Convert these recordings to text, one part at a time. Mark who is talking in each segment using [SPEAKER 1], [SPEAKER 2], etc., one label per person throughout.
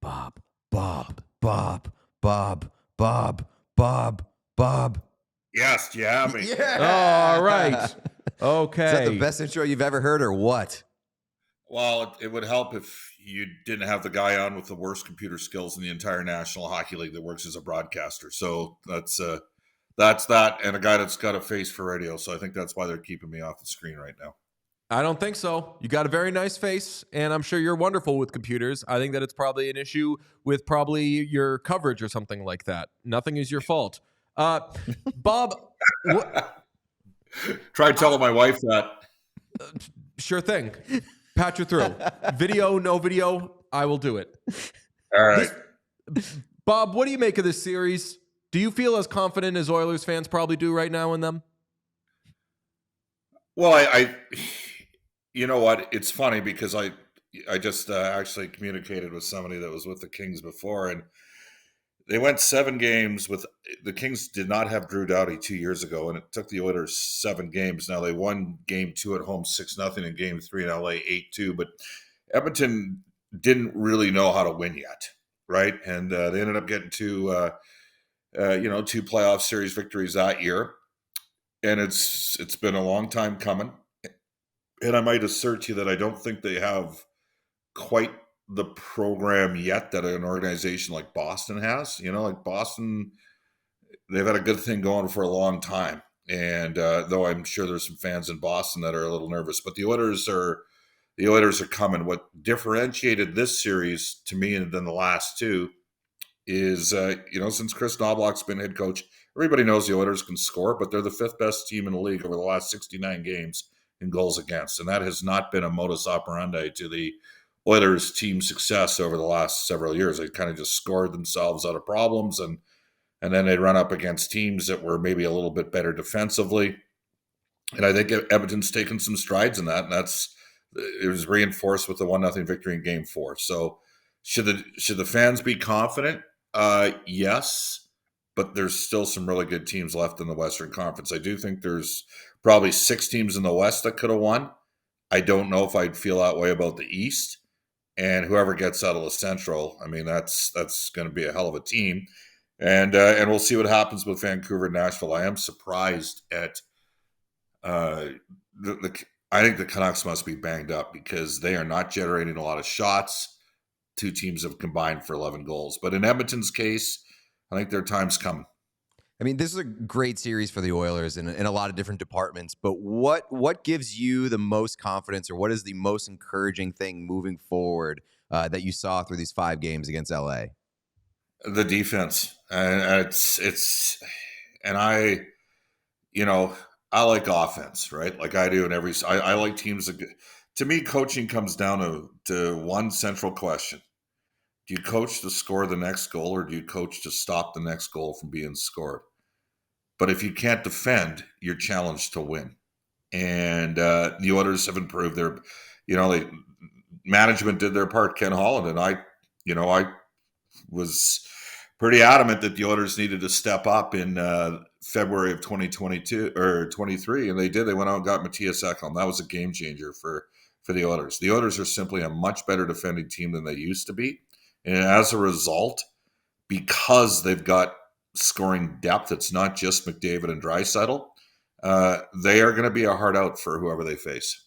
[SPEAKER 1] Bob, Bob, Bob, Bob, Bob, Bob, Bob.
[SPEAKER 2] Yes, do you have me?
[SPEAKER 1] Yeah.
[SPEAKER 3] All right. Okay.
[SPEAKER 1] Is that the best intro you've ever heard or what?
[SPEAKER 2] Well, it would help if you didn't have the guy on with the worst computer skills in the entire National Hockey League that works as a broadcaster. So that's that, and a guy that's got a face for radio. So I think that's why they're keeping me off the screen right now.
[SPEAKER 3] I don't think so. You got a very nice face, and I'm sure you're wonderful with computers. I think that it's probably an issue with probably your coverage or something like that. Nothing is your fault. Bob,
[SPEAKER 2] Try telling my wife that.
[SPEAKER 3] sure thing. Patch you through. Video, no video, I will do it.
[SPEAKER 2] All right.
[SPEAKER 3] Bob, what do you make of this series? Do you feel as confident as Oilers fans probably do right now in them?
[SPEAKER 2] Well, I you know what? It's funny because I just actually communicated with somebody that was with the Kings before, and they went 7 games with the Kings. Did not have Drew Doughty 2 years ago, and it took the Oilers 7 games. Now they won game 2 at home 6-0, and game 3 in LA 8-2. But Edmonton didn't really know how to win yet, right? And they ended up getting 2 playoff series victories that year, and it's been a long time coming. And I might assert to you that I don't think they have quite the program yet that an organization like Boston has. Like Boston, they've had a good thing going for a long time. And though I'm sure there's some fans in Boston that are a little nervous, but the Oilers are coming. What differentiated this series to me than the last 2 is, since Chris Knobloch's been head coach, everybody knows the Oilers can score, but they're the 5th best team in the league over the last 69 games in goals against. And that has not been a modus operandi to the Oilers team success over the last several years. They kind of just scored themselves out of problems, and then they'd run up against teams that were maybe a little bit better defensively. And I think Edmonton's taken some strides in that, and it was reinforced with the 1-0 victory in game 4. So should the fans be confident? Yes, but there's still some really good teams left in the Western Conference. I do think there's probably 6 teams in the West that could have won. I don't know if I'd feel that way about the East. And whoever gets out of the Central, I mean, that's going to be a hell of a team. And we'll see what happens with Vancouver and Nashville. I am surprised at I think the Canucks must be banged up because they are not generating a lot of shots. 2 teams have combined for 11 goals. But in Edmonton's case, I think their time's coming.
[SPEAKER 1] I mean, this is a great series for the Oilers in a lot of different departments, but what gives you the most confidence, or what is the most encouraging thing moving forward that you saw through these 5 games against LA?
[SPEAKER 2] The defense. And I like offense, right? Like I do in I like teams that, to me, coaching comes down to one central question. Do you coach to score the next goal, or do you coach to stop the next goal from being scored? But if you can't defend, you're challenged to win. And the Oilers have improved their, management did their part, Ken Holland, and I was pretty adamant that the Oilers needed to step up in February of 2022 or 23, and they did. They went out and got Matthias Ekholm. That was a game changer for the Oilers. The Oilers are simply a much better defending team than they used to be. And as a result, because they've got scoring depth, it's not just McDavid and Draisaitl, they are going to be a hard out for whoever they face.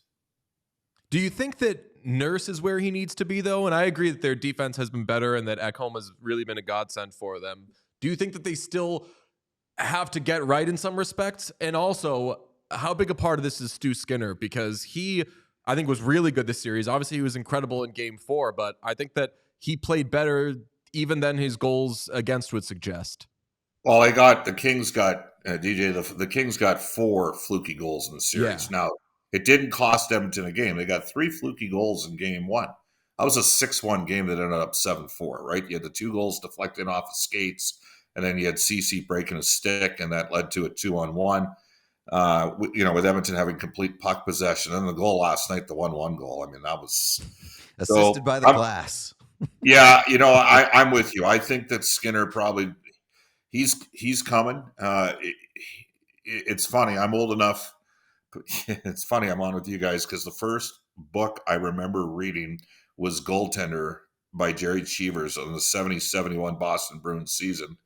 [SPEAKER 3] Do you think that Nurse is where he needs to be, though? And I agree that their defense has been better and that Ekholm has really been a godsend for them. Do you think that they still have to get right in some respects? And also, how big a part of this is Stu Skinner? Because he, I think, was really good this series. Obviously, he was incredible in game 4, but I think that he played better even than his goals against would suggest.
[SPEAKER 2] Well, the Kings got the Kings got 4 fluky goals in the series. Yeah. Now, it didn't cost Edmonton a game. They got 3 fluky goals in game 1. That was a 6-1 game that ended up 7-4, right? You had the 2 goals deflecting off the skates, and then you had CC breaking a stick, and that led to a 2-on-1. With Edmonton having complete puck possession. And the goal last night, the 1-1 goal, I mean, that was
[SPEAKER 1] assisted by the glass.
[SPEAKER 2] Yeah, I'm with you. I think that Skinner probably he's coming. It's funny. I'm old enough. It's funny I'm on with you guys because the first book I remember reading was Goaltender by Jerry Cheevers on the 70-71 Boston Bruins season.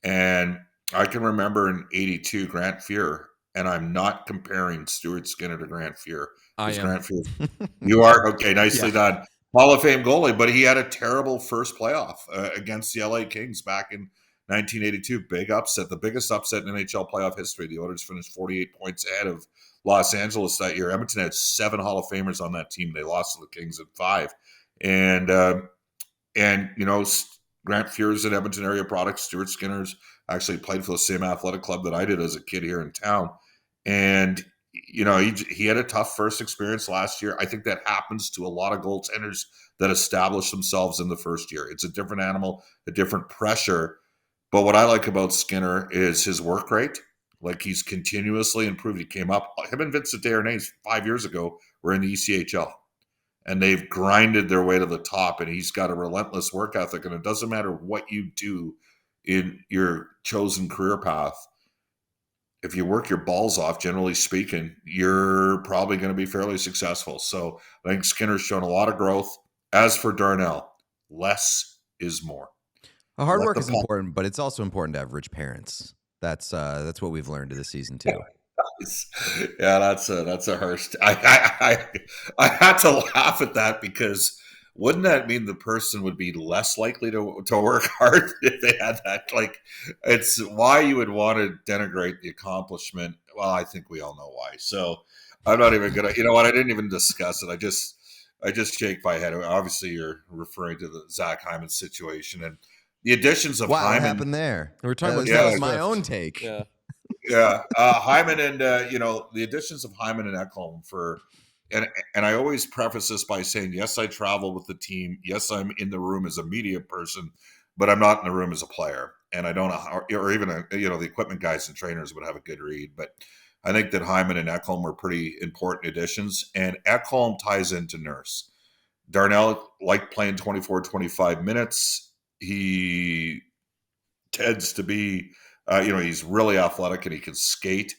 [SPEAKER 2] And I can remember in 82, Grant Fuhr, and I'm not comparing Stuart Skinner to Grant Fuhr.
[SPEAKER 3] I am.
[SPEAKER 2] Grant Fuhr, you are? Okay, nicely done. Hall of Fame goalie, but he had a terrible first playoff against the LA Kings back in 1982. Big upset, the biggest upset in NHL playoff history. The Oilers finished 48 points ahead of Los Angeles that year. Edmonton had 7 Hall of Famers on that team. They lost to the Kings at 5. And you know, Grant Fuhr's an Edmonton area product. Stuart Skinner's actually played for the same athletic club that I did as a kid here in town. And, you know, he had a tough first experience last year. I think that happens to a lot of goaltenders that establish themselves in the first year. It's a different animal, a different pressure. But what I like about Skinner is his work rate. Like, he's continuously improved. He came up. Him and Vincent Desharnais 5 years ago were in the ECHL. And they've grinded their way to the top, and he's got a relentless work ethic. And it doesn't matter what you do in your chosen career path. If you work your balls off, generally speaking, you're probably going to be fairly successful. So I think Skinner's shown a lot of growth. As for Darnell, less is more.
[SPEAKER 1] Hard work is important, but it's also important to have rich parents. That's what we've learned this season too.
[SPEAKER 2] Yeah, that's a harsh. I had to laugh at that, because wouldn't that mean the person would be less likely to work hard if they had that? Like, it's why you would want to denigrate the accomplishment. Well, I think we all know why. So I'm not even gonna. You know what? I didn't even discuss it. I just shake my head. Obviously, you're referring to the Zach Hyman situation and the additions of Hyman.
[SPEAKER 1] What happened there?
[SPEAKER 3] We're talking about
[SPEAKER 1] that was my own take.
[SPEAKER 2] Yeah, Hyman and you know, the additions of Hyman and Ekholm and I always preface this by saying, yes, I travel with the team. Yes, I'm in the room as a media person, but I'm not in the room as a player. And I don't know how, or even you know, the equipment guys and trainers would have a good read. But I think that Hyman and Ekholm were pretty important additions, and Ekholm ties into Nurse. Darnell liked playing 24, 25 minutes. He tends to be. You know, he's really athletic and he can skate,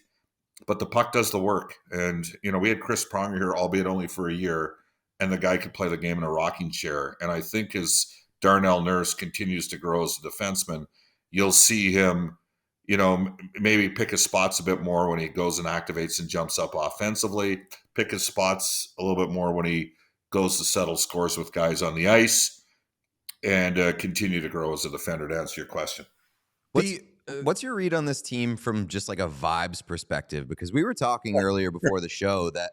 [SPEAKER 2] but the puck does the work. And, you know, we had Chris Pronger here, albeit only for a year, and the guy could play the game in a rocking chair. And I think as Darnell Nurse continues to grow as a defenseman, you'll see him, you know, maybe pick his spots a bit more when he goes and activates and jumps up offensively, pick his spots a little bit more when he goes to settle scores with guys on the ice, and continue to grow as a defender, to answer your question.
[SPEAKER 1] What's your read on this team from just like a vibes perspective? Because we were talking earlier before the show that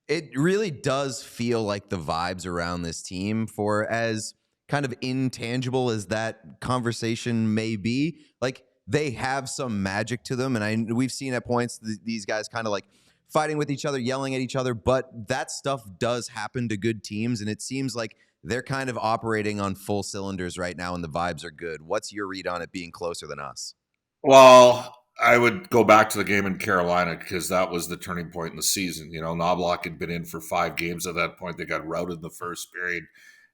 [SPEAKER 1] it really does feel like the vibes around this team, for as kind of intangible as that conversation may be, like they have some magic to them. And we've seen at points these guys kind of like fighting with each other, yelling at each other, but that stuff does happen to good teams. And it seems like they're kind of operating on full cylinders right now and the vibes are good. What's your read on it being closer than us?
[SPEAKER 2] Well, I would go back to the game in Carolina, because that was the turning point in the season. You know, Knobloch had been in for 5 games at that point. They got routed in the first period.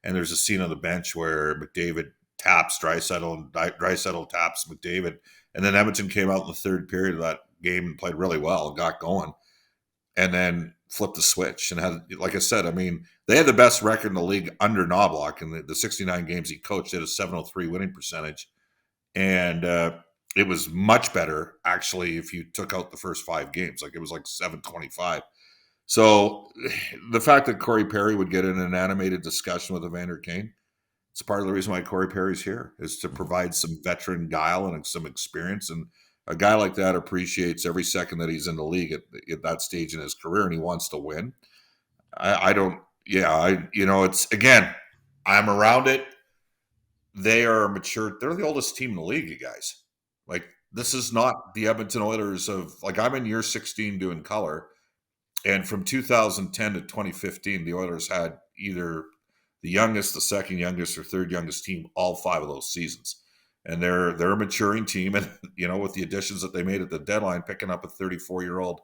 [SPEAKER 2] And there's a scene on the bench where McDavid taps Draisaitl and Draisaitl taps McDavid. And then Edmonton came out in the third period of that game and played really well and got going. And then flipped the switch and had, like I said, I mean, they had the best record in the league under Knobloch. In the 69 games he coached, they had a 703 winning percentage. And, it was much better, actually, if you took out the first 5 games. Like, it was like 725. So the fact that Corey Perry would get in an animated discussion with Evander Kane, it's part of the reason why Corey Perry's here, is to provide some veteran guile and some experience. And a guy like that appreciates every second that he's in the league at that stage in his career, and he wants to win. It's, again, I'm around it. They are mature. They're the oldest team in the league, you guys. Like, this is not the Edmonton Oilers of, like, I'm in year 16 doing color, and from 2010 to 2015, the Oilers had either the youngest, the second youngest, or third youngest team all 5 of those seasons. And they're a maturing team, and, you know, with the additions that they made at the deadline, picking up a 34-year-old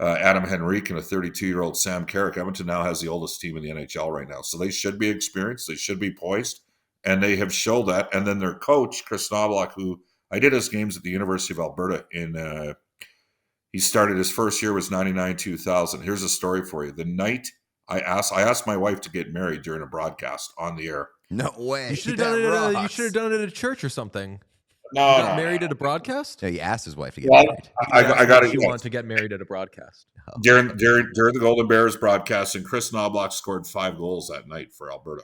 [SPEAKER 2] Adam Henrique and a 32-year-old Sam Carrick, Edmonton now has the oldest team in the NHL right now. So they should be experienced, they should be poised, and they have showed that. And then their coach, Chris Knobloch, who I did his games at the University of Alberta he started, his first year was 99-2000. Here's a story for you. The night I asked my wife to get married during a broadcast on the air.
[SPEAKER 1] No way.
[SPEAKER 3] You should have
[SPEAKER 1] That
[SPEAKER 3] done it. You
[SPEAKER 1] rocks.
[SPEAKER 3] should have done it at a church or something.
[SPEAKER 2] No,
[SPEAKER 3] You got married at a broadcast.
[SPEAKER 1] No, he asked his wife to get
[SPEAKER 2] Well,
[SPEAKER 1] married.
[SPEAKER 2] I got
[SPEAKER 3] She
[SPEAKER 2] it.
[SPEAKER 3] wanted to get married at a broadcast.
[SPEAKER 2] During the Golden Bears broadcast, and Chris Knobloch scored 5 goals that night for Alberta.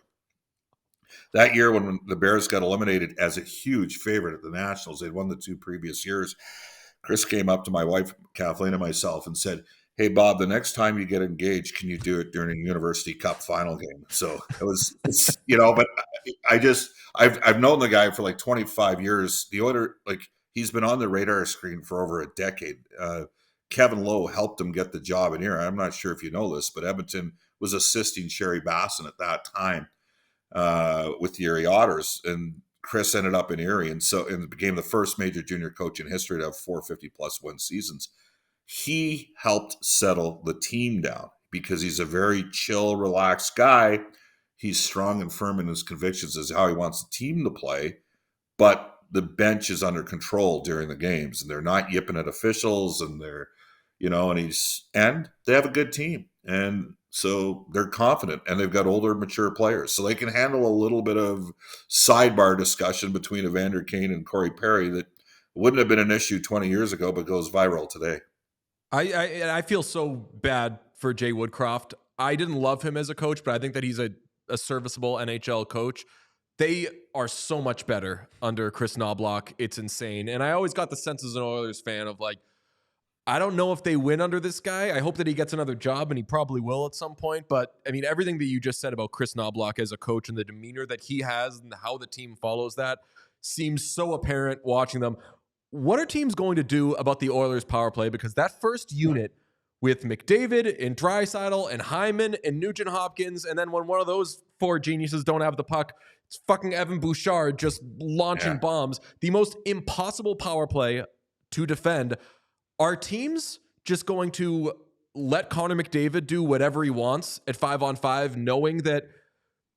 [SPEAKER 2] That year, when the Bears got eliminated as a huge favorite at the Nationals, they'd won the 2 previous years. Chris came up to my wife, Kathleen, and myself and said, "Hey, Bob, the next time you get engaged, can you do it during a University Cup final game?" So it was, but I've known the guy for like 25 years. The Oilers, like, he's been on the radar screen for over a decade. Kevin Lowe helped him get the job in here. I'm not sure if you know this, but Edmonton was assisting Sherry Basson at that time with the Erie Otters, and Chris ended up in Erie, and became the first major junior coach in history to have 450-plus win seasons. He helped settle the team down because he's a very chill, relaxed guy. He's strong and firm in his convictions as how he wants the team to play, but the bench is under control during the games, and they're not yipping at officials, and they're, and they have a good team, and so they're confident, and they've got older, mature players, so they can handle a little bit of sidebar discussion between Evander Kane and Corey Perry that wouldn't have been an issue 20 years ago, but goes viral today.
[SPEAKER 3] I feel so bad for Jay Woodcroft. I didn't love him as a coach, but I think that he's a serviceable NHL coach. They are so much better under Chris Knobloch. It's insane. And I always got the sense as an Oilers fan of like, I don't know if they win under this guy. I hope that he gets another job, and he probably will at some point. But I mean, everything that you just said about Chris Knobloch as a coach and the demeanor that he has and how the team follows that seems so apparent watching them. What are teams going to do about the Oilers power play? Because that first unit with McDavid and Draisaitl and Hyman and Nugent Hopkins, and then when one of those 4 geniuses don't have the puck, it's fucking Evan Bouchard just launching bombs. The most impossible power play to defend. Are teams just going to let Connor McDavid do whatever he wants at 5-on-5, knowing that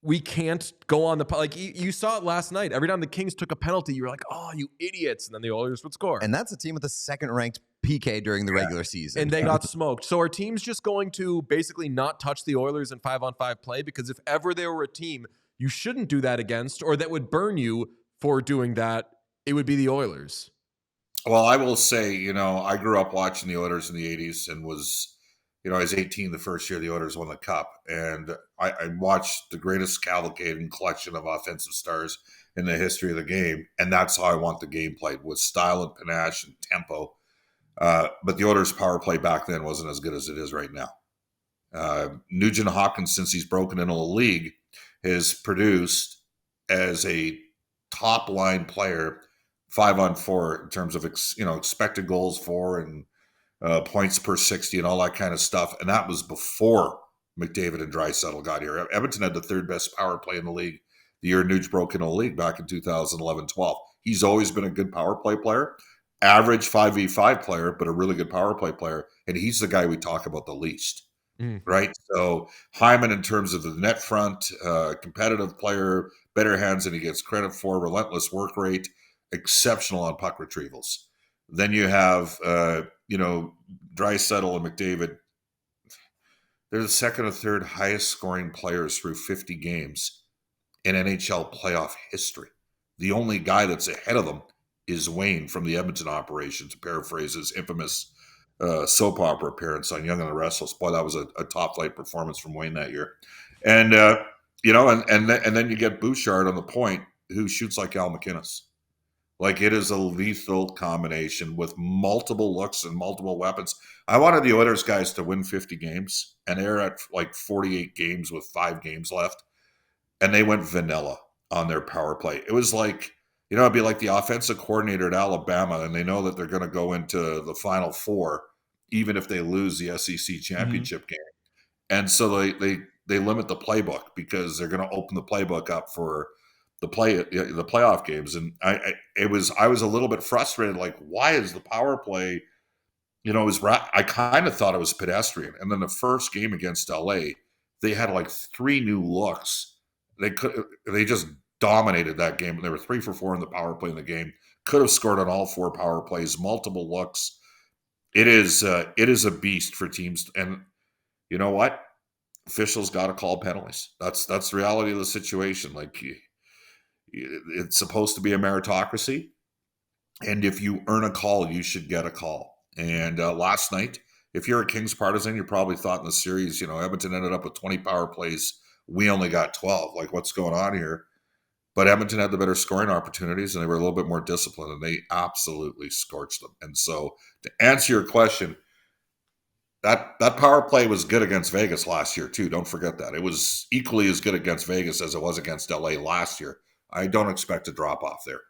[SPEAKER 3] we can't go on the, like, you saw it last night. Every time the Kings took a penalty, you were like, oh, you idiots. And then the Oilers would score.
[SPEAKER 1] And that's a team with a second-ranked PK during the regular season.
[SPEAKER 3] And they got smoked. So are teams just going to basically not touch the Oilers in 5-on-5 play? Because if ever there were a team you shouldn't do that against, or that would burn you for doing that, it would be the Oilers.
[SPEAKER 2] Well, I will say, I grew up watching the Oilers in the 80s and was, I was 18 the first year the Oilers won the Cup. And I watched the greatest cavalcade and collection of offensive stars in the history of the game. And that's how I want the game played, with style and panache and tempo. But the Oilers' power play back then wasn't as good as it is right now. Nugent Hopkins, since he's broken into the league, has produced as a top-line player 5-on-4 in terms of expected goals for and points per 60 and all that kind of stuff. And that was before McDavid and Draisaitl got here. Edmonton had the 3rd best power play in the league the year Nuge broke into the league back in 2011-12. He's always been a good power play player, average 5v5 player, but a really good power play player. And he's the guy we talk about the least, right? So Hyman, in terms of the net front, competitive player, better hands than he gets credit for, relentless work rate, exceptional on puck retrievals. Then you have, Draisaitl and McDavid. They're the 2nd or 3rd highest scoring players through 50 games in NHL playoff history. The only guy that's ahead of them is Wayne from the Edmonton operation, to paraphrase his infamous soap opera appearance on Young and the Restless. Boy, that was a top flight performance from Wayne that year. And, and then you get Bouchard on the point, who shoots like Al McInnes. Like, it is a lethal combination with multiple looks and multiple weapons. I wanted the Oilers guys to win 50 games, and they're at like 48 games with 5 games left. And they went vanilla on their power play. It was like, it'd be like the offensive coordinator at Alabama, and they know that they're going to go into the Final Four, even if they lose the SEC championship game. And so they limit the playbook, because they're going to open the playbook up for the playoff games. And I was a little bit frustrated. Like, why is the power play, I kind of thought it was pedestrian. And then the first game against LA, they had like 3 new looks. They just dominated that game. They were 3 for 4 in the power play in the game. Could have scored on all 4 power plays, multiple looks. It is a beast for teams. And you know what? officials got to call penalties. That's the reality of the situation. Like, it's supposed to be a meritocracy, and if you earn a call, you should get a call. And last night, if you're a Kings partisan, you probably thought in the series, Edmonton ended up with 20 power plays. We only got 12. Like, what's going on here? But Edmonton had the better scoring opportunities, and they were a little bit more disciplined, and they absolutely scorched them. And so, to answer your question, that power play was good against Vegas last year too. Don't forget that. It was equally as good against Vegas as it was against LA last year. I don't expect a drop off there.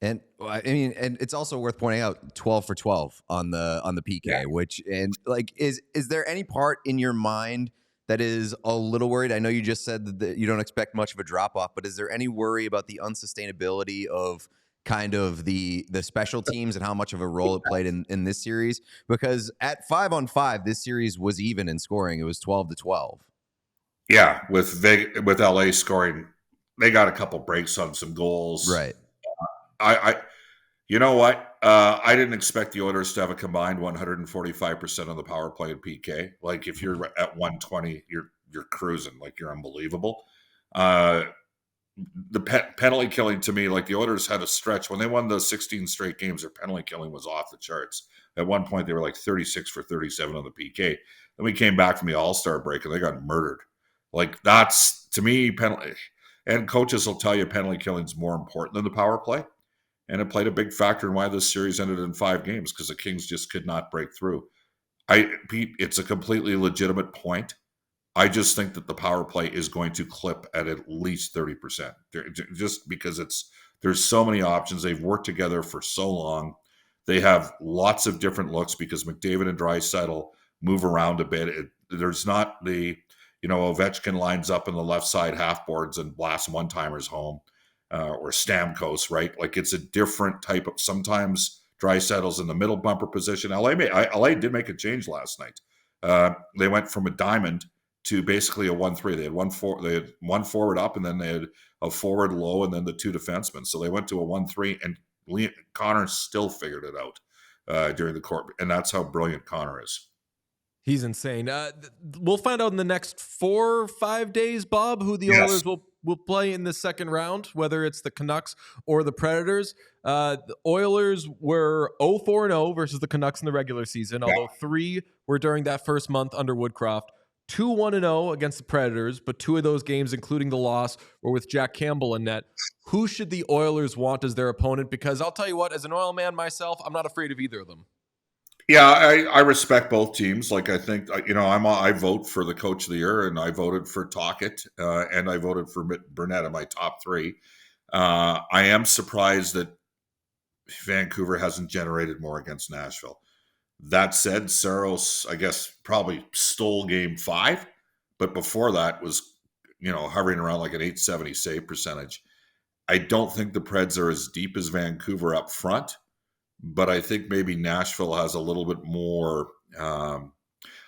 [SPEAKER 1] And I mean, and it's also worth pointing out 12 for 12 on the PK, which, and like, is there any part in your mind that is a little worried? I know you just said that you don't expect much of a drop off, but is there any worry about the unsustainability of kind of the special teams and how much of a role it played in this series? Because at 5-on-5, this series was even in scoring. It was 12-12.
[SPEAKER 2] Yeah, with LA scoring, they got a couple breaks on some goals.
[SPEAKER 1] Right.
[SPEAKER 2] I you know what? I didn't expect the Oilers to have a combined 145% on the power play and PK. Like, if you're at 120, you're cruising. Like, you're unbelievable. The penalty killing, to me, like, the Oilers had a stretch when they won the 16 straight games. Their penalty killing was off the charts. At one point, they were like 36 for 37 on the PK. Then we came back from the All-Star break and they got murdered. Like, that's, to me, penalty. And coaches will tell you penalty killing is more important than the power play. And it played a big factor in why this series ended in 5 games, because the Kings just could not break through. Pete, it's a completely legitimate point. I just think that the power play is going to clip at least 30%, just because there's so many options. They've worked together for so long. They have lots of different looks because McDavid and Draisaitl move around a bit. There's not the, Ovechkin lines up in the left side half boards and blasts one-timers home, or Stamkos, right? Like, it's a different type of, sometimes Draisaitl's in the middle bumper position. LA did make a change last night. They went from a diamond to basically a 1-3. They had one forward up, and then they had a forward low, and then the 2 defensemen. So they went to a 1-3, and Connor still figured it out during the court, and that's how brilliant Connor is.
[SPEAKER 3] He's insane. We'll find out in the next 4 or 5 days, Bob, who the Oilers will play in the second round, whether it's the Canucks or the Predators. The Oilers were 0-4-0 versus the Canucks in the regular season, although 3 were during that first month under Woodcroft. 2-1-0 against the Predators, but 2 of those games, including the loss, were with Jack Campbell in net. Who should the Oilers want as their opponent? Because I'll tell you what, as an Oil man myself, I'm not afraid of either of them.
[SPEAKER 2] Yeah, I respect both teams. Like, I think, I vote for the coach of the year, and I voted for Tocchet, and I voted for Burnett in my top 3. I am surprised that Vancouver hasn't generated more against Nashville. That said, Saros, I guess, probably stole game 5, but before that was, hovering around like an 870 save percentage. I don't think the Preds are as deep as Vancouver up front, but I think maybe Nashville has a little bit more,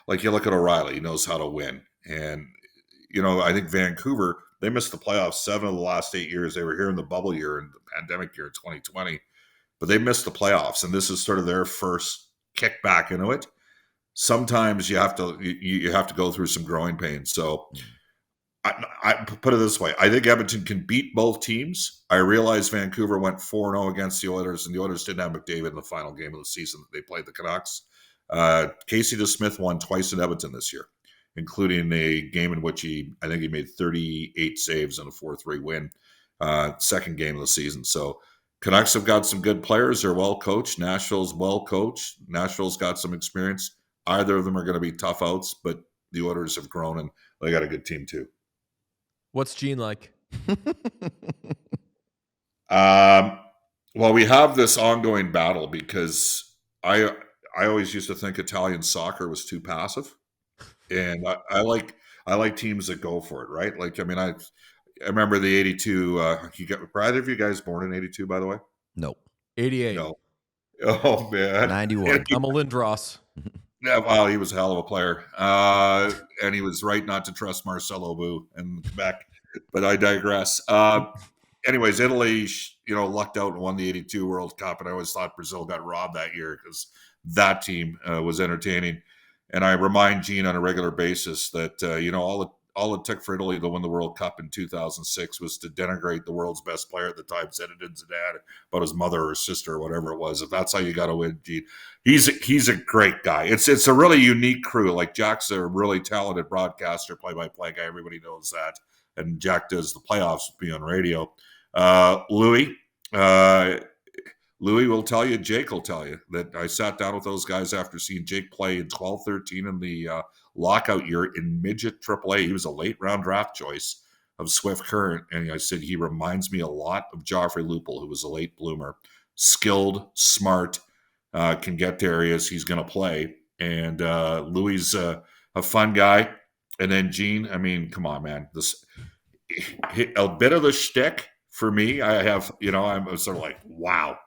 [SPEAKER 2] like, you look at O'Reilly, he knows how to win. And, I think Vancouver, they missed the playoffs 7 of the last 8 years. They were here in the bubble year and the pandemic year 2020, but they missed the playoffs, and this is sort of their first kick back into it. Sometimes you have to go through some growing pains. So I put it this way: I think Edmonton can beat both teams. I realize Vancouver went 4-0 against the Oilers, and the Oilers didn't have McDavid in the final game of the season that they played the Canucks. Casey DeSmith won twice in Edmonton this year, including a game in which I think he made 38 saves in a 4-3 win, second game of the season. So Canucks have got some good players. They're well coached. Nashville's well coached. Nashville's got some experience. Either of them are going to be tough outs, but the Oilers have grown, and they got a good team too.
[SPEAKER 3] What's Gene like?
[SPEAKER 2] Well, we have this ongoing battle because I always used to think Italian soccer was too passive, and I like teams that go for it, right? Like, I mean, I remember the 82. Were either of you guys born in 82, by the way?
[SPEAKER 1] Nope.
[SPEAKER 3] 88.
[SPEAKER 2] No. Oh, man.
[SPEAKER 1] 91.
[SPEAKER 3] I'm a Lindros.
[SPEAKER 2] Yeah, well, he was a hell of a player. And he was right not to trust Marcelo Bou in Quebec. But I digress. Anyways, Italy, lucked out and won the 82 World Cup. And I always thought Brazil got robbed that year because that team was entertaining. And I remind Gene on a regular basis that, all it took for Italy to win the World Cup in 2006 was to denigrate the world's best player at the time, Zinedine Zidane, about his mother or sister or whatever it was. If that's how you got to win, Gene, he's a great guy. It's a really unique crew. Like Jack's a really talented broadcaster, play-by-play guy. Everybody knows that. And Jack does the playoffs with me on radio. Louis will tell you, Jake will tell you, that I sat down with those guys after seeing Jake play in 12-13 in the lockout year in midget AAA. He was a late round draft choice of Swift Current. And I said, he reminds me a lot of Joffrey Lupul, who was a late bloomer, skilled, smart, can get to areas he's going to play. And Louis a fun guy. And then Gene, I mean, come on, man. A bit of the shtick for me, I'm sort of like, wow.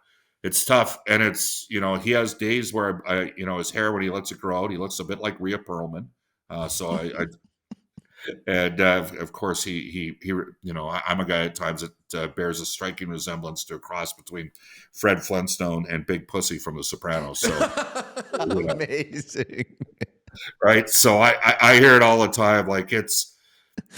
[SPEAKER 2] It's tough, and it's, he has days where his hair, when he lets it grow out, he looks a bit like Rhea Perlman. Of course I'm a guy at times that bears a striking resemblance to a cross between Fred Flintstone and Big Pussy from The Sopranos. So
[SPEAKER 1] amazing,
[SPEAKER 2] right? So I hear it all the time. Like, it's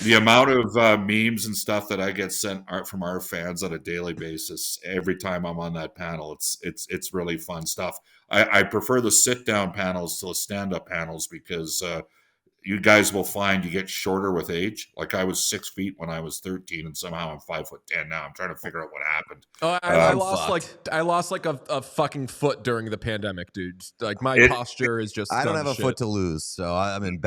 [SPEAKER 2] the amount of memes and stuff that I get sent from our fans on a daily basis. Every time I'm on that panel, it's really fun stuff. I prefer the sit down panels to the stand up panels because you guys will find you get shorter with age. Like, I was 6 feet when I was 13, and somehow I'm 5'10" now. I'm trying to figure out what happened.
[SPEAKER 3] Oh, I lost like a fucking foot during the pandemic, dude. Like, my posture is just.
[SPEAKER 1] I don't have a foot to lose, so I'm in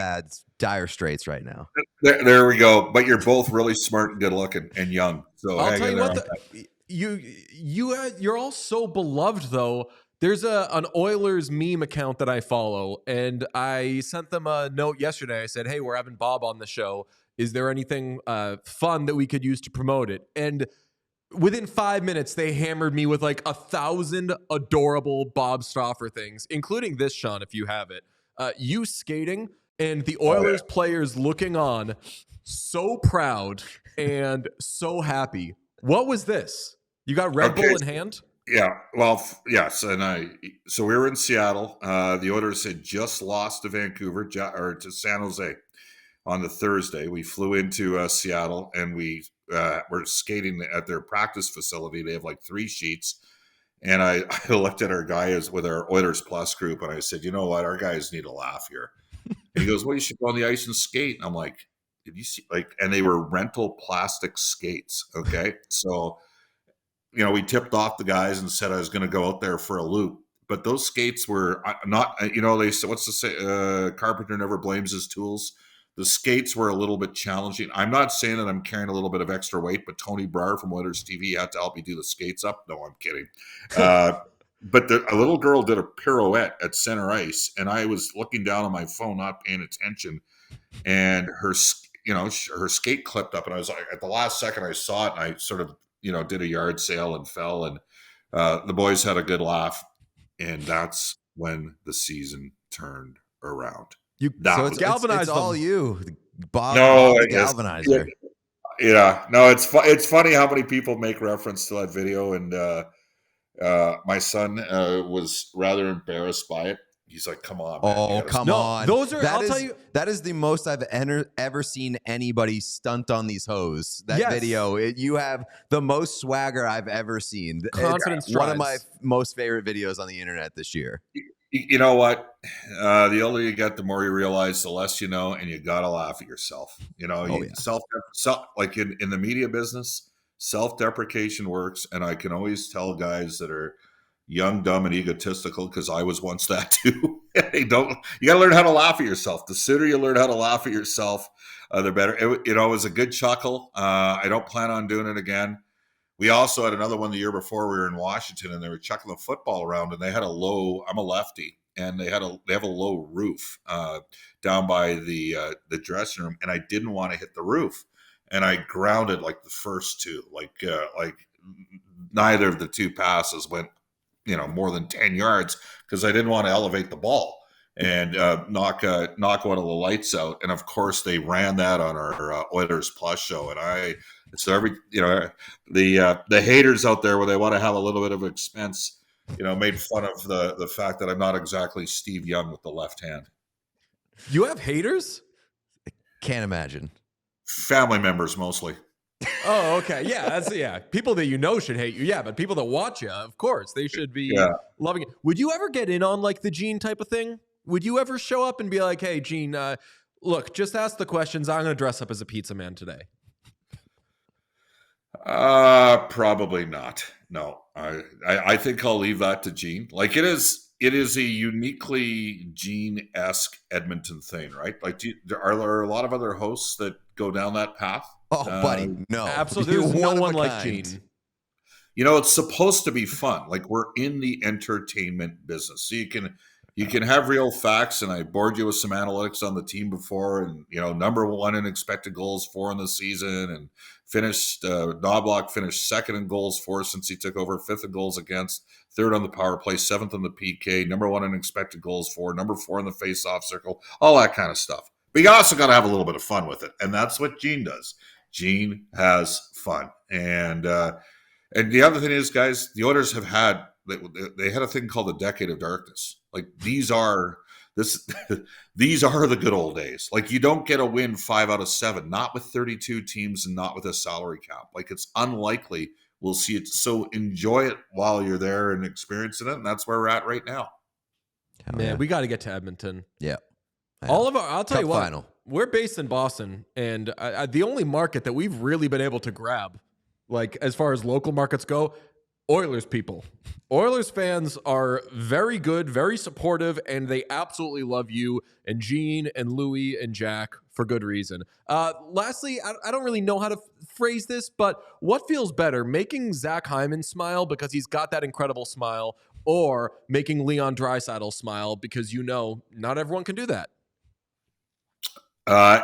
[SPEAKER 1] dire straits right now.
[SPEAKER 2] There we go. But you're both really smart and good looking and young. So
[SPEAKER 3] I'll tell you what, you're all so beloved though. There's an Oilers meme account that I follow, and I sent them a note yesterday. I said, hey, we're having Bob on the show. Is there anything fun that we could use to promote it? And within 5 minutes, they hammered me with like 1,000 adorable Bob Stauffer things, including this, Sean, if you have it. You skating and the Oilers players looking on, so proud and so happy. What was this? You got Red Bull in hand?
[SPEAKER 2] Yeah, well, yes, so we were in Seattle. The Oilers had just lost to Vancouver or to San Jose on the Thursday. We flew into Seattle, and we were skating at their practice facility. They have like 3 sheets, and I looked at our guys with our Oilers Plus group, and I said, you know what, our guys need a laugh here. And he goes, well, you should go on the ice and skate. And I'm like, did you see? And they were rental plastic skates. Okay, so. We tipped off the guys and said I was going to go out there for a loop. But those skates were not, they said, what's the say? Carpenter never blames his tools. The skates were a little bit challenging. I'm not saying that I'm carrying a little bit of extra weight, but Tony Brar from Oilers TV had to help me do the skates up. No, I'm kidding. But a little girl did a pirouette at center ice, and I was looking down on my phone, not paying attention. And her skate clipped up, and I was like, at the last second I saw it, and I sort of, did a yard sale and fell, and the boys had a good laugh, and that's when the season turned around.
[SPEAKER 1] It's all you, Bob.
[SPEAKER 2] No,
[SPEAKER 1] Bob the galvanizer.
[SPEAKER 2] Yeah, no, it's funny how many people make reference to that video, and my son was rather embarrassed by it. He's like, "Come on, man.
[SPEAKER 1] Oh, come on!
[SPEAKER 3] Those are.
[SPEAKER 1] I'll tell you, that is the most I've ever seen anybody stunt on these hoes. That video, you have the most swagger I've ever seen.
[SPEAKER 3] Confidence.
[SPEAKER 1] One of my most favorite videos on the internet this year.
[SPEAKER 2] You know what? The older you get, the more you realize, the less you know, and you gotta laugh at yourself. Self like in the media business, self-deprecation works, and I can always tell guys that are young, dumb, and egotistical, because I was once that too. You got to learn how to laugh at yourself. The sooner you learn how to laugh at yourself, the better. It was a good chuckle. I don't plan on doing it again. We also had another one the year before. We were in Washington, and they were chucking the football around, and they had I'm a lefty, and they have a low roof down by the dressing room, and I didn't want to hit the roof, and I grounded like the first two, like neither of the two passes went more than 10 yards, because I didn't want to elevate the ball and knock one of the lights out. And of course they ran that on our Oilers Plus show. And the haters out there, where they want to have a little bit of expense, made fun of the fact that I'm not exactly Steve Young with the left hand.
[SPEAKER 3] You have haters?
[SPEAKER 1] Can't imagine.
[SPEAKER 2] Family members mostly.
[SPEAKER 3] Oh, okay. Yeah, that's people that you know should hate you. Yeah, but people that watch you, of course, they should be loving it. Would you ever get in on like the Gene type of thing? Would you ever show up and be like, "Hey, Gene, look, just ask the questions. I'm going to dress up as a pizza man today."
[SPEAKER 2] Probably not. No, I think I'll leave that to Gene. Like it is a uniquely Gene-esque Edmonton thing, right? Like, are there a lot of other hosts that go down that path?
[SPEAKER 1] Oh, buddy, no.
[SPEAKER 3] Absolutely. There's no one like Gene.
[SPEAKER 2] You know, it's supposed to be fun. Like we're in the entertainment business, so you can have real facts. And I bored you with some analytics on the team before, and number one in expected goals for in the season, and finished Knobloch finished second in goals for since he took over, fifth in goals against, third on the power play, seventh on the PK, number one in expected goals for, number four in the face-off circle, all that kind of stuff. But you also got to have a little bit of fun with it, and that's what Gene does. Gene has fun, and the other thing is, guys, the Oilers have had they had a thing called the Decade of Darkness. Like these are the good old days. Like you don't get a win 5 out of 7, not with 32 teams and not with a salary cap. Like it's unlikely we'll see it. So enjoy it while you're there and experiencing it. And that's where we're at right now.
[SPEAKER 3] Man, we got to get to Edmonton.
[SPEAKER 1] Yeah.
[SPEAKER 3] I'll tell you what,
[SPEAKER 1] final.
[SPEAKER 3] We're based in Boston, and the only market that we've really been able to grab, like as far as local markets go, Oilers people. Oilers fans are very good, very supportive, and they absolutely love you and Gene and Louie and Jack for good reason. Lastly, I don't really know how to phrase this, but what feels better, making Zach Hyman smile because he's got that incredible smile, or making Leon Draisaitl smile because not everyone can do that?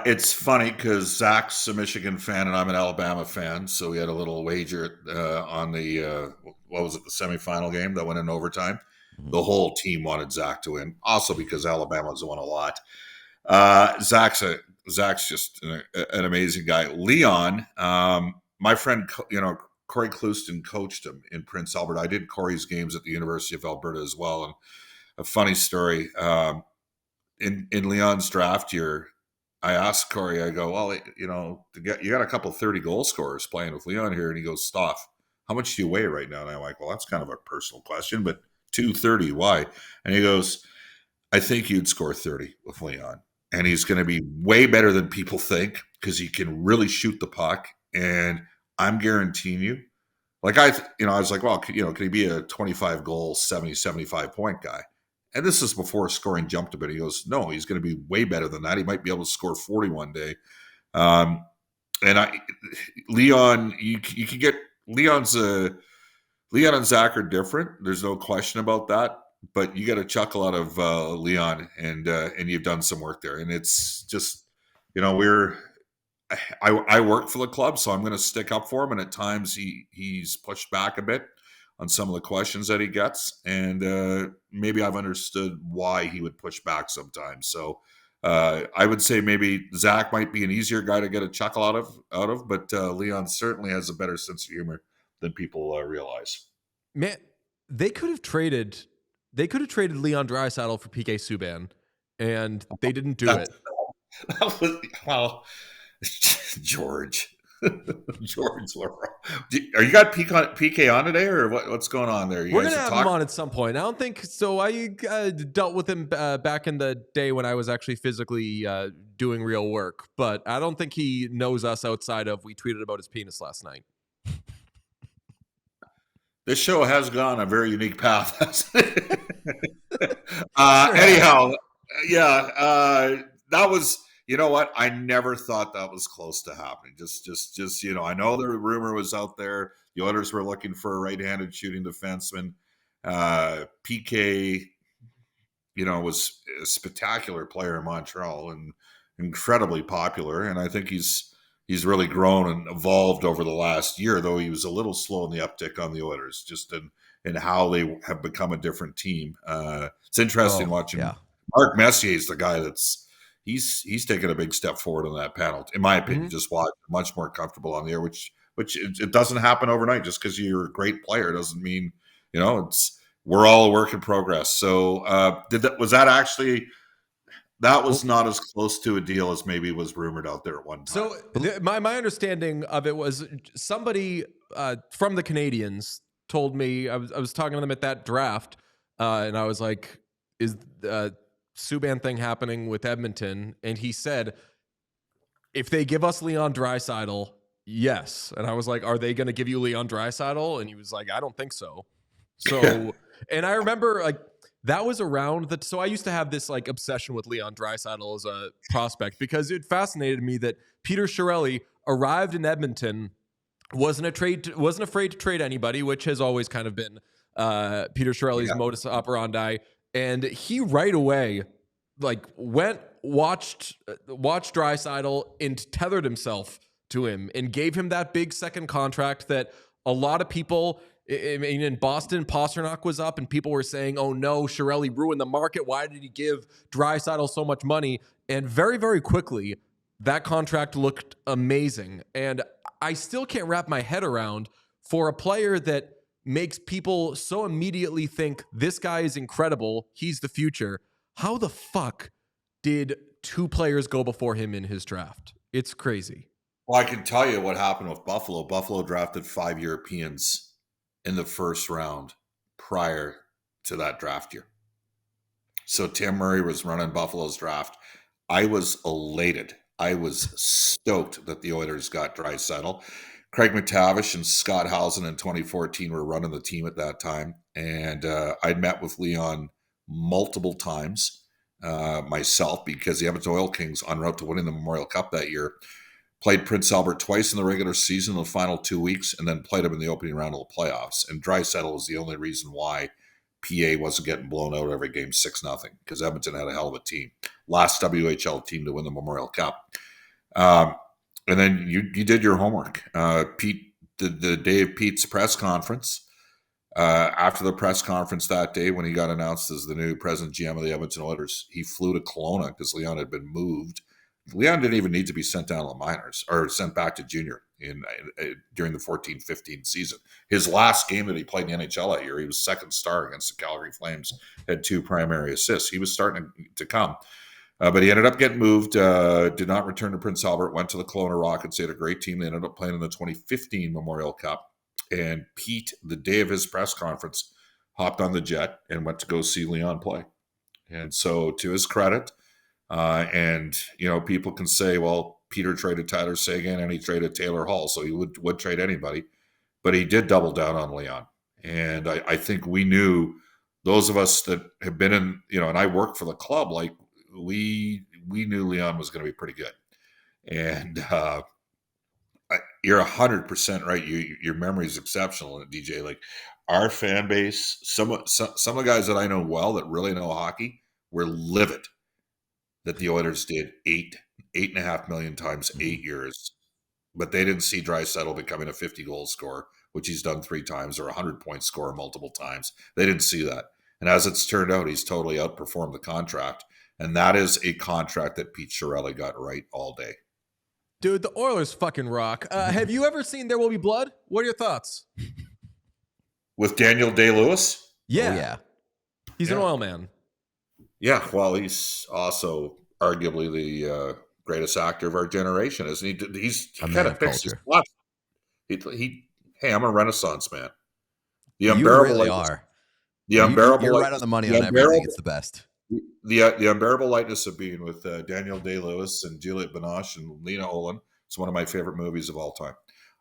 [SPEAKER 2] It's funny because Zach's a Michigan fan and I'm an Alabama fan, so we had a little wager on the the semifinal game that went in overtime. The whole team wanted Zach to win, also because Alabama's won a lot. Zach's just an amazing guy. Leon, my friend, Corey Clouston coached him in Prince Albert. I did Corey's games at the University of Alberta as well, and a funny story in Leon's draft year. I asked Corey, I go, well, you got a couple 30 goal scorers playing with Leon here. And he goes, Stauf, how much do you weigh right now? And I'm like, well, that's kind of a personal question, but 230, why? And he goes, I think you'd score 30 with Leon. And he's going to be way better than people think because he can really shoot the puck. And I'm guaranteeing you, like I was like, well, can he be a 25 goal, 70, 75 point guy? And this is before scoring jumped a bit. He goes, no, he's going to be way better than that. He might be able to score 40 one day. Leon, you can get Leon and Zach are different. There's no question about that. But you got a chuckle out of Leon, and you've done some work there. And it's just, I work for the club, so I'm going to stick up for him. And at times he's pushed back a bit on some of the questions that he gets, and maybe I've understood why he would push back sometimes. So I would say maybe Zach might be an easier guy to get a chuckle out of, but Leon certainly has a better sense of humor than people realize.
[SPEAKER 3] Man, they could have traded Leon Draisaitl for PK Subban, and they didn't do it.
[SPEAKER 2] George. George Laurent. Are you got PK on today, or what's going on there?
[SPEAKER 3] We're going to have him on at some point. I don't think so. I dealt with him back in the day when I was actually physically doing real work, but I don't think he knows us outside of we tweeted about his penis last night.
[SPEAKER 2] This show has gone a very unique path. Anyhow, that was... You know what? I never thought that was close to happening. Just I know the rumor was out there. The Oilers were looking for a right-handed shooting defenseman. PK, was a spectacular player in Montreal and incredibly popular. And I think he's really grown and evolved over the last year, though he was a little slow in the uptick on the Oilers, just in how they have become a different team. It's interesting watching. Yeah. Mark Messier is the guy that's he's taken a big step forward on that panel, in my opinion. Just watch, much more comfortable on the air, which it doesn't happen overnight. Just because you're a great player doesn't mean we're all a work in progress. So was that actually that was not as close to a deal as maybe was rumored out there at one time.
[SPEAKER 3] So my understanding of it was somebody from the Canadians told me, I was talking to them at that draft, and I was like, is Subban thing happening with Edmonton? And he said, if they give us Leon Draisaitl, yes. And I was like, are they going to give you Leon Draisaitl? And he was like, I don't think so. So, and I remember like that was around that. So I used to have this like obsession with Leon Draisaitl as a prospect because it fascinated me that Peter Chiarelli arrived in Edmonton, wasn't afraid to trade anybody, which has always kind of been Peter Chiarelli's modus operandi. And he right away like watched Draisaitl and tethered himself to him and gave him that big second contract that a lot of people, I mean, in Boston, Pasternak was up and people were saying, oh no, Chiarelli ruined the market. Why did he give Draisaitl so much money? And very, very quickly, that contract looked amazing. And I still can't wrap my head around for a player that makes people so immediately think this guy is incredible, he's the future. How the fuck did two players go before him in his draft? It's crazy.
[SPEAKER 2] Well, I can tell you what happened with Buffalo. Buffalo drafted 5 Europeans in the first round prior to that draft year. So Tim Murray was running Buffalo's draft. I was elated. I was stoked that the Oilers got Draisaitl. Craig McTavish and Scott Housen in 2014 were running the team at that time. And I'd met with Leon multiple times myself because the Edmonton Oil Kings, en route to winning the Memorial Cup that year, played Prince Albert twice in the regular season in the final 2 weeks and then played him in the opening round of the playoffs. And Draisaitl was the only reason why PA wasn't getting blown out every game 6-0 because Edmonton had a hell of a team. Last WHL team to win the Memorial Cup. And then you did your homework. Pete, the day of Pete's press conference, after the press conference that day when he got announced as the new president GM of the Edmonton Oilers, he flew to Kelowna because Leon had been moved. Leon didn't even need to be sent down to the minors or sent back to junior during the 14-15 season. His last game that he played in the NHL that year, he was second star against the Calgary Flames, had 2 primary assists. He was starting to come. But he ended up getting moved, did not return to Prince Albert, went to the Kelowna Rockets. They had a great team. They ended up playing in the 2015 Memorial Cup. And Pete, the day of his press conference, hopped on the jet and went to go see Leon play. And so to his credit, and, you know, people can say, well, Peter traded Tyler Seguin and he traded Taylor Hall, so he would trade anybody. But he did double down on Leon. And I think we knew, those of us that have been in, you know, and I worked for the club, like we knew Leon was going to be pretty good. And you're 100% right. Your memory is exceptional, DJ. Like our fan base, some of the guys that I know well that really know hockey were livid that the Oilers did $8.5 million times 8 years, but they didn't see Draisaitl becoming a 50-goal scorer, which he's done 3 times, or a 100-point scorer multiple times. They didn't see that. And as it's turned out, he's totally outperformed the contract. And that is a contract that Pete Chiarelli got right all day.
[SPEAKER 3] Dude, the Oilers fucking rock. Have you ever seen There Will Be Blood? What are your thoughts?
[SPEAKER 2] With Daniel Day-Lewis?
[SPEAKER 3] Yeah.
[SPEAKER 1] Oh, yeah.
[SPEAKER 3] He's an oil man.
[SPEAKER 2] Yeah, well, he's also arguably the greatest actor of our generation, isn't he? He's kind of picks his spot. Hey, I'm a Renaissance man. The unbearable,
[SPEAKER 1] you really are.
[SPEAKER 2] The unbearable.
[SPEAKER 1] You're right on the money on everything. It's the best.
[SPEAKER 2] The unbearable lightness of being with Daniel Day-Lewis and Juliette Binoche and Lena Olin. It's one of my favorite movies of all time.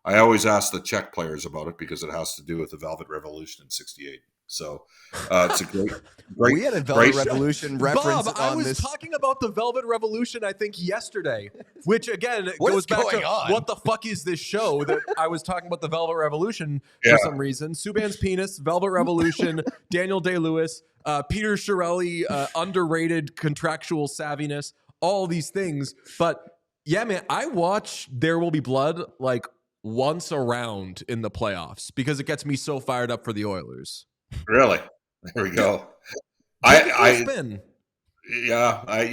[SPEAKER 2] I always ask the Czech players about it because it has to do with the Velvet Revolution in '68. So it's a great
[SPEAKER 1] we had a Velvet Revolution reference.
[SPEAKER 3] Bob, I was talking about the Velvet Revolution, I think, yesterday, which again goes back to what the fuck is this show that I was talking about the Velvet Revolution for some reason. Subban's penis, Velvet Revolution, Daniel Day-Lewis, Peter Chiarelli, underrated contractual savviness, all these things. But yeah, man, I watch There Will Be Blood like once a round in the playoffs because it gets me so fired up for the Oilers.
[SPEAKER 2] Really? There we go. You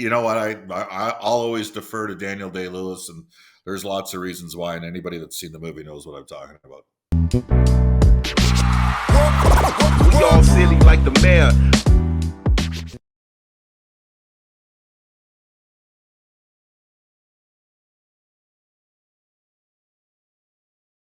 [SPEAKER 2] know what? I'll always defer to Daniel Day-Lewis, and there's lots of reasons why, and anybody that's seen the movie knows what I'm talking about.
[SPEAKER 4] We all silly like the mayor.